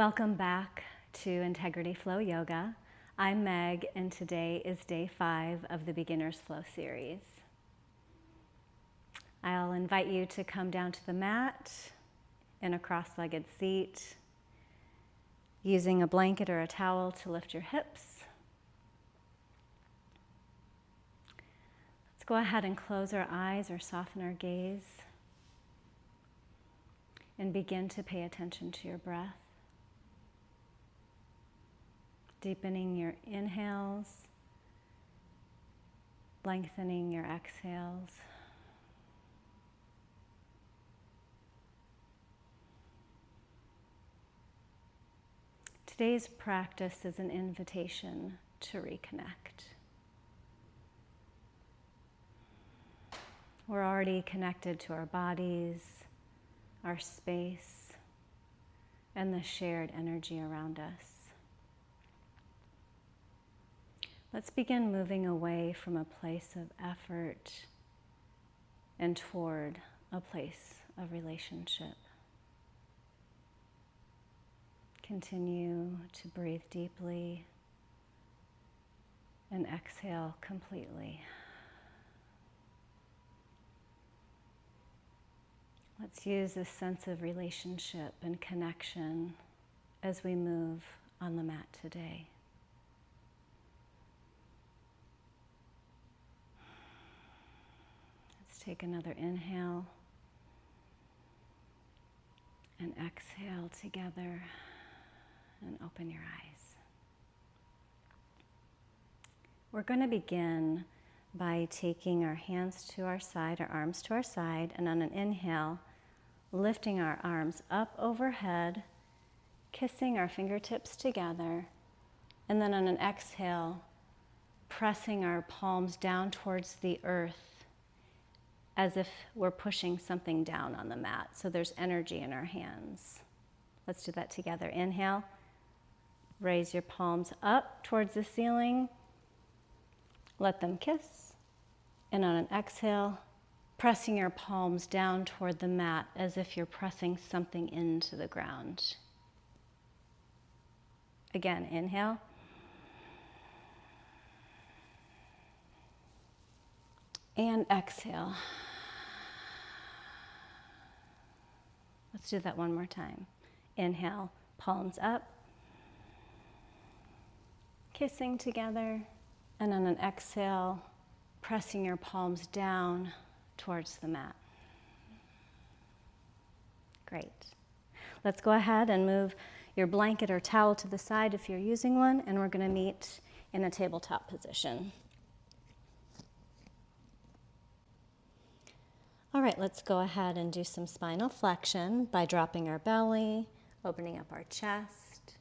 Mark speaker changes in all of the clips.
Speaker 1: Welcome back to Integrity Flow Yoga. I'm Meg, and today is day 5 of the Beginner's Flow series. I'll invite you to come down to the mat in a cross-legged seat, using a blanket or a towel to lift your hips. Let's go ahead and close our eyes or soften our gaze and begin to pay attention to your breath. Deepening your inhales, lengthening your exhales. Today's practice is an invitation to reconnect. We're already connected to our bodies, our space, and the shared energy around us. Let's begin moving away from a place of effort and toward a place of relationship. Continue to breathe deeply and exhale completely. Let's use this sense of relationship and connection as we move on the mat today. Take another inhale and exhale together and open your eyes. We're going to begin by taking our hands to our side, our arms to our side, and on an inhale, lifting our arms up overhead, kissing our fingertips together, and then on an exhale, pressing our palms down towards the earth as if we're pushing something down on the mat. So there's energy in our hands. Let's do that together. Inhale, raise your palms up towards the ceiling. Let them kiss. And on an exhale, pressing your palms down toward the mat as if you're pressing something into the ground. Again, inhale. And exhale. Let's do that one more time. Inhale, palms up, kissing together, and on an exhale, pressing your palms down towards the mat. Great. Let's go ahead and move your blanket or towel to the side if you're using one, and we're going to meet in a tabletop position. All right, let's go ahead and do some spinal flexion by dropping our belly, opening up our chest,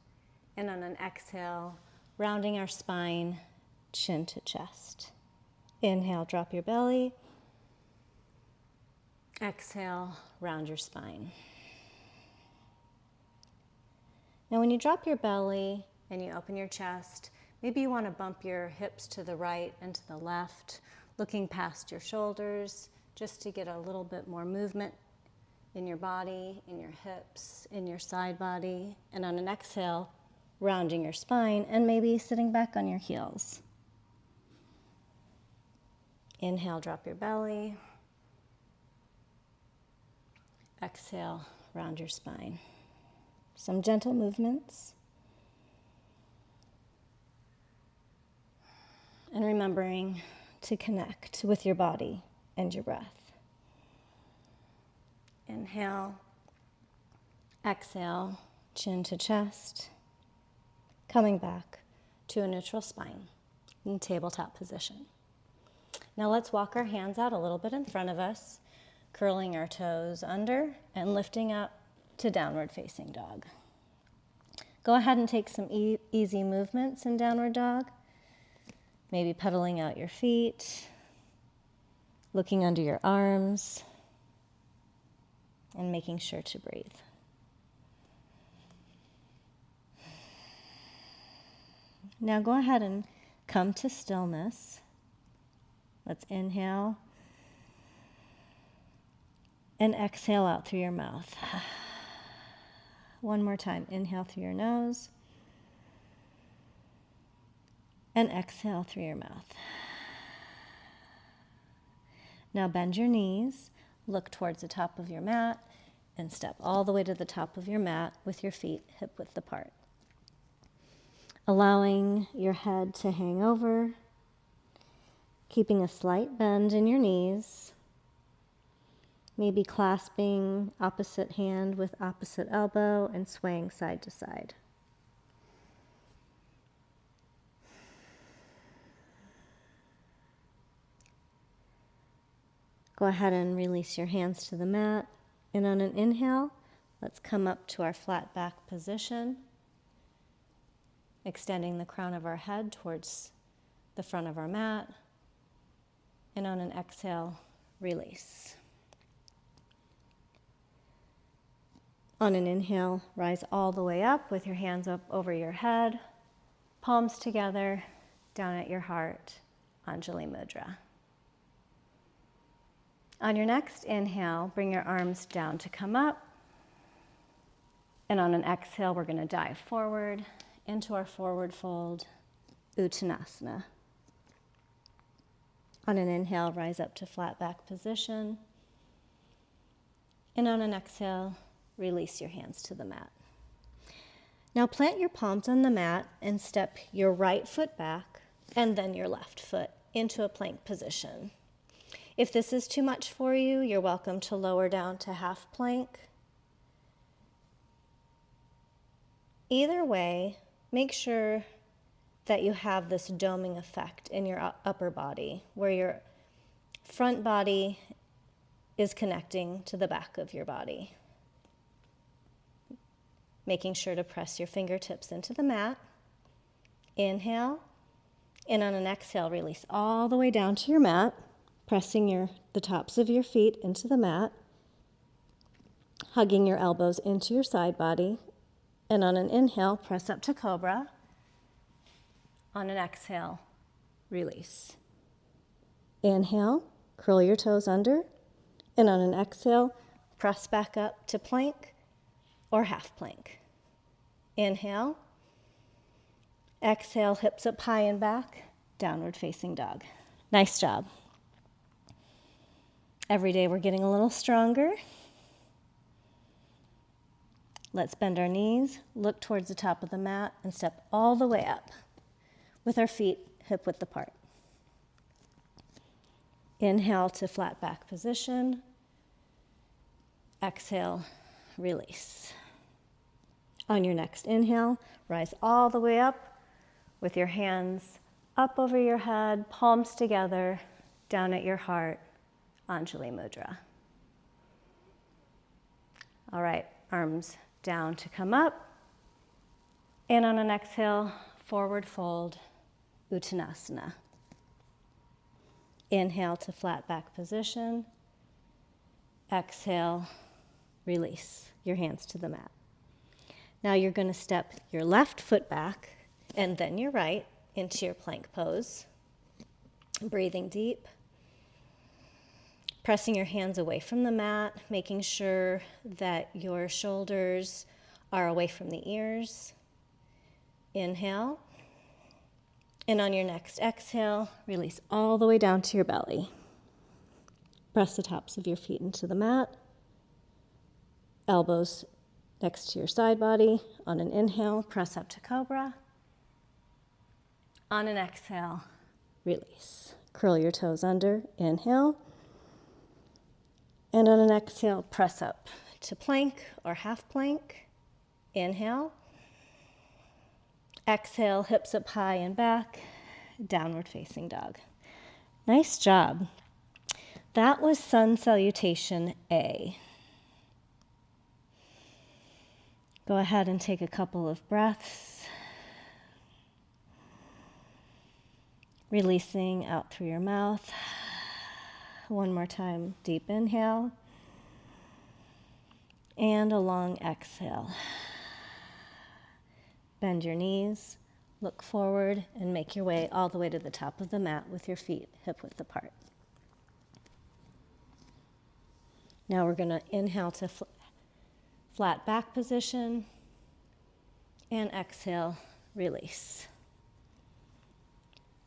Speaker 1: and on an exhale, rounding our spine, chin to chest. Inhale, drop your belly. Exhale, round your spine. Now when you drop your belly and you open your chest, maybe you want to bump your hips to the right and to the left, looking past your shoulders, just to get a little bit more movement in your body, in your hips, in your side body. And on an exhale, rounding your spine and maybe sitting back on your heels. Inhale, drop your belly. Exhale, round your spine. Some gentle movements. And remembering to connect with your body and your breath. Inhale, exhale, chin to chest, coming back to a neutral spine in tabletop position. Now let's walk our hands out a little bit in front of us, curling our toes under and lifting up to downward facing dog. Go ahead and take some easy movements in downward dog, maybe pedaling out your feet, looking under your arms, and making sure to breathe. Now go ahead and come to stillness. Let's inhale and exhale out through your mouth. One more time. Inhale through your nose. And exhale through your mouth. Now bend your knees, look towards the top of your mat, and step all the way to the top of your mat with your feet hip width apart. Allowing your head to hang over, keeping a slight bend in your knees, maybe clasping opposite hand with opposite elbow and swaying side to side. Go ahead and release your hands to the mat. And on an inhale, let's come up to our flat back position, extending the crown of our head towards the front of our mat. And on an exhale, release. On an inhale, rise all the way up with your hands up over your head, palms together, down at your heart, Anjali Mudra. On your next inhale, bring your arms down to come up. And on an exhale, we're going to dive forward into our forward fold, Uttanasana. On an inhale, rise up to flat back position. And on an exhale, release your hands to the mat. Now plant your palms on the mat and step your right foot back and then your left foot into a plank position. If this is too much for you, you're welcome to lower down to half plank. Either way, make sure that you have this doming effect in your upper body, where your front body is connecting to the back of your body. Making sure to press your fingertips into the mat. Inhale, and on an exhale, release all the way down to your mat. Pressing the tops of your feet into the mat, hugging your elbows into your side body, and on an inhale, press up to cobra. On an exhale, release. Inhale, curl your toes under, and on an exhale, press back up to plank or half plank. Inhale, exhale, hips up high and back, downward facing dog. Nice job. Every day we're getting a little stronger. Let's bend our knees, look towards the top of the mat, and step all the way up with our feet hip width apart. Inhale to flat back position. Exhale, release. On your next inhale, rise all the way up with your hands up over your head, palms together, down at your heart, Anjali Mudra. All right, arms down to come up. And on an exhale, forward fold, Uttanasana. Inhale to flat back position. Exhale, release your hands to the mat. Now you're going to step your left foot back and then your right into your plank pose. Breathing deep. Pressing your hands away from the mat, making sure that your shoulders are away from the ears. Inhale. And on your next exhale, release all the way down to your belly. Press the tops of your feet into the mat. Elbows next to your side body. On an inhale, press up to cobra. On an exhale, release. Curl your toes under. Inhale. And on an exhale, press up to plank or half plank. Inhale. Exhale, hips up high and back, downward facing dog. Nice job. That was Sun Salutation A. Go ahead and take a couple of breaths. Releasing out through your mouth. One more time, deep inhale. And a long exhale. Bend your knees, look forward, and make your way all the way to the top of the mat with your feet hip width apart. Now we're going to inhale to flat back position, and exhale, release.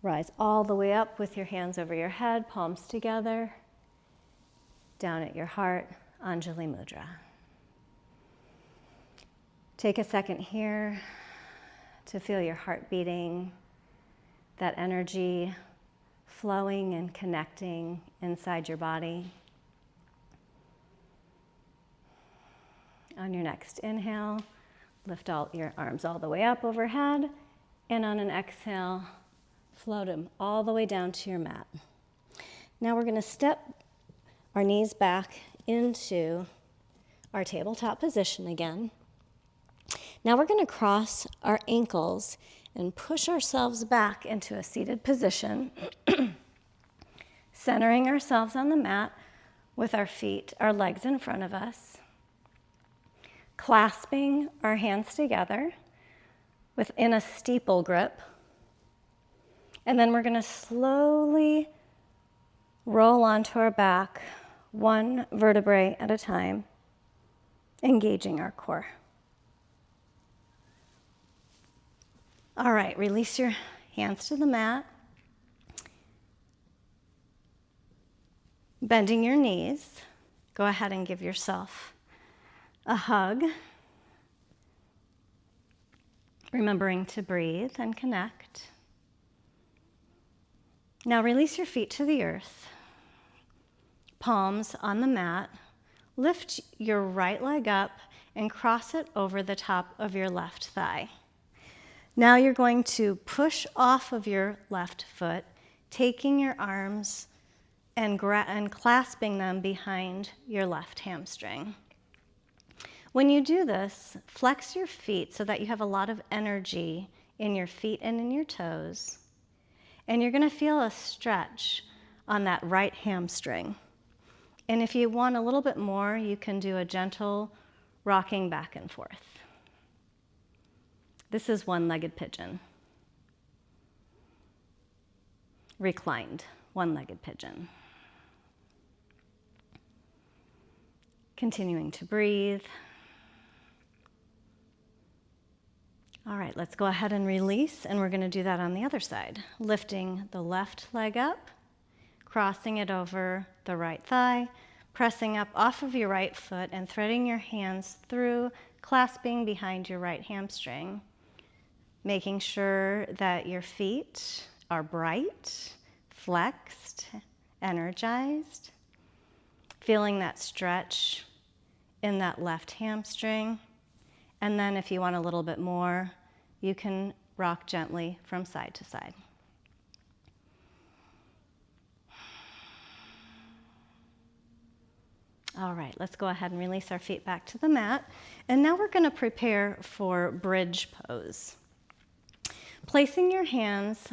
Speaker 1: Rise all the way up with your hands over your head, palms together, down at your heart, Anjali Mudra. Take a second here to feel your heart beating, that energy flowing and connecting inside your body. On your next inhale, lift all your arms all the way up overhead, and on an exhale, float them all the way down to your mat. Now we're going to step our knees back into our tabletop position again. Now we're going to cross our ankles and push ourselves back into a seated position, centering ourselves on the mat with our feet, our legs in front of us, clasping our hands together within a steeple grip. And then we're going to slowly roll onto our back, one vertebrae at a time, engaging our core. All right, release your hands to the mat. Bending your knees, go ahead and give yourself a hug. Remembering to breathe and connect. Now release your feet to the earth. Palms on the mat. Lift your right leg up and cross it over the top of your left thigh. Now you're going to push off of your left foot, taking your arms and clasping them behind your left hamstring. When you do this, flex your feet so that you have a lot of energy in your feet and in your toes. And you're going to feel a stretch on that right hamstring. And if you want a little bit more, you can do a gentle rocking back and forth. This is one-legged pigeon. Reclined, one-legged pigeon. Continuing to breathe. All right, let's go ahead and release, and we're going to do that on the other side. Lifting the left leg up, crossing it over the right thigh, pressing up off of your right foot and threading your hands through, clasping behind your right hamstring, making sure that your feet are bright, flexed, energized, feeling that stretch in that left hamstring. And then if you want a little bit more, you can rock gently from side to side. All right, let's go ahead and release our feet back to the mat. And now we're going to prepare for bridge pose. Placing your hands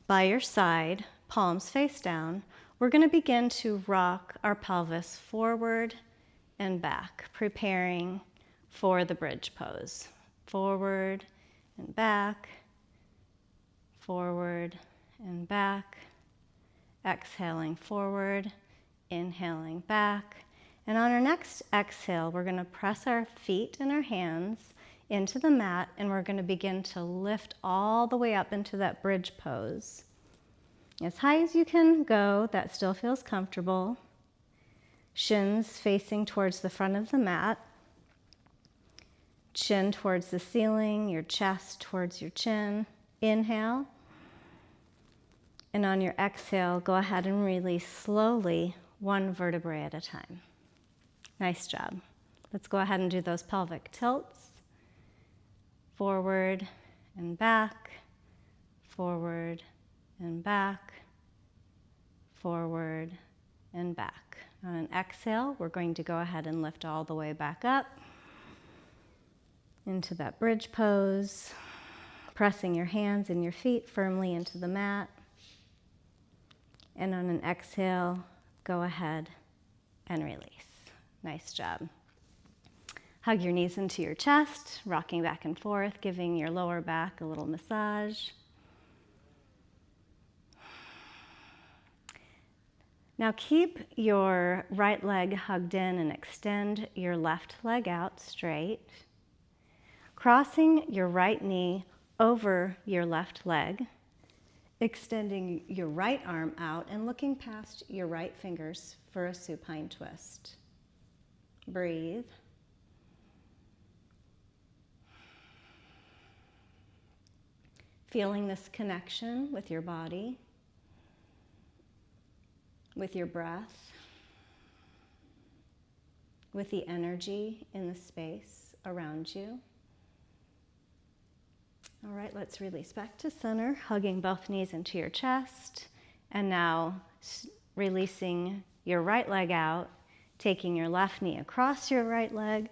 Speaker 1: by your side, palms face down, we're going to begin to rock our pelvis forward and back, preparing for the bridge pose. Forward and back, forward and back, exhaling forward, inhaling back. And on our next exhale, we're going to press our feet and our hands into the mat, and we're going to begin to lift all the way up into that bridge pose. As high as you can go, that still feels comfortable. Shins facing towards the front of the mat. Chin towards the ceiling, your chest towards your chin. Inhale. And on your exhale, go ahead and release slowly, one vertebrae at a time. Nice job. Let's go ahead and do those pelvic tilts. Forward and back, forward and back, forward and back. On an exhale, we're going to go ahead and lift all the way back up into that bridge pose, pressing your hands and your feet firmly into the mat. And on an exhale, go ahead and release. Nice job. Hug your knees into your chest, rocking back and forth, giving your lower back a little massage. Now keep your right leg hugged in and extend your left leg out straight, crossing your right knee over your left leg, extending your right arm out and looking past your right fingers for a supine twist. Breathe. Feeling this connection with your body, with your breath, with the energy in the space around you. All right, let's release back to center, hugging both knees into your chest. And now releasing your right leg out, taking your left knee across your right leg,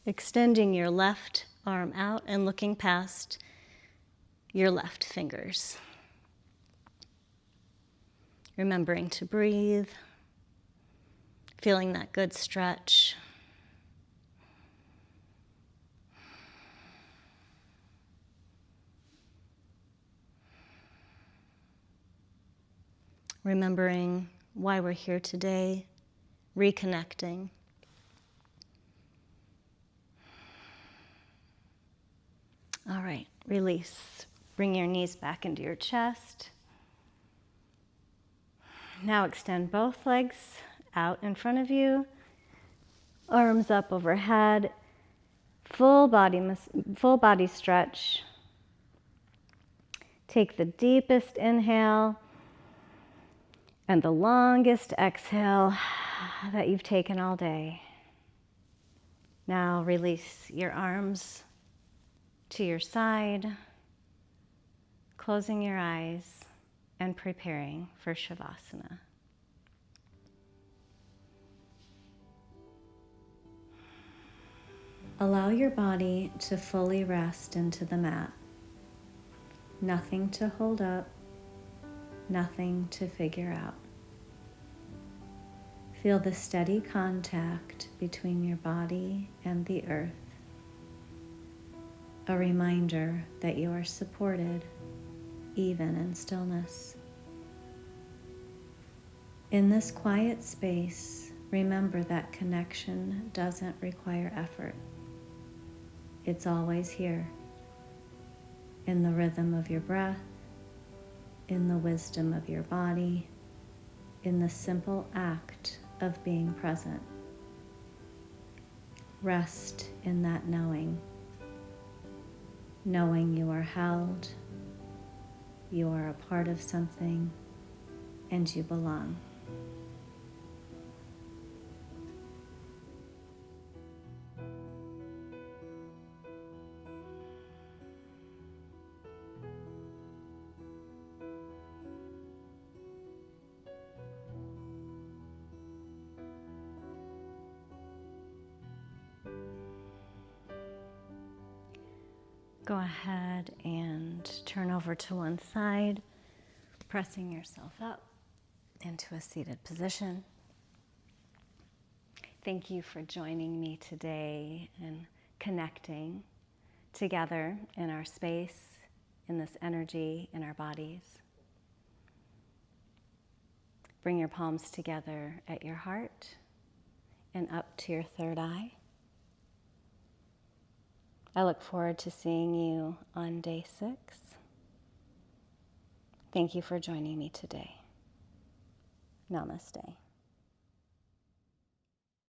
Speaker 1: extending your left arm out and looking past your left fingers. Remembering to breathe, feeling that good stretch. Remembering why we're here today, reconnecting. All right, release. Bring your knees back into your chest. Now extend both legs out in front of you, arms up overhead, full body stretch. Take the deepest inhale and the longest exhale that you've taken all day. Now release your arms to your side, closing your eyes and preparing for Shavasana. Allow your body to fully rest into the mat. Nothing to hold up, nothing to figure out. Feel the steady contact between your body and the earth. A reminder that you are supported even in stillness. In this quiet space, remember that connection doesn't require effort. It's always here, in the rhythm of your breath, in the wisdom of your body, in the simple act of being present. Rest in that knowing you are held, you are a part of something, and you belong. Go ahead and turn over to one side, pressing yourself up into a seated position. Thank you for joining me today and connecting together in our space, in this energy, in our bodies. Bring your palms together at your heart and up to your third eye. I look forward to seeing you on day 6. Thank you for joining me today. Namaste.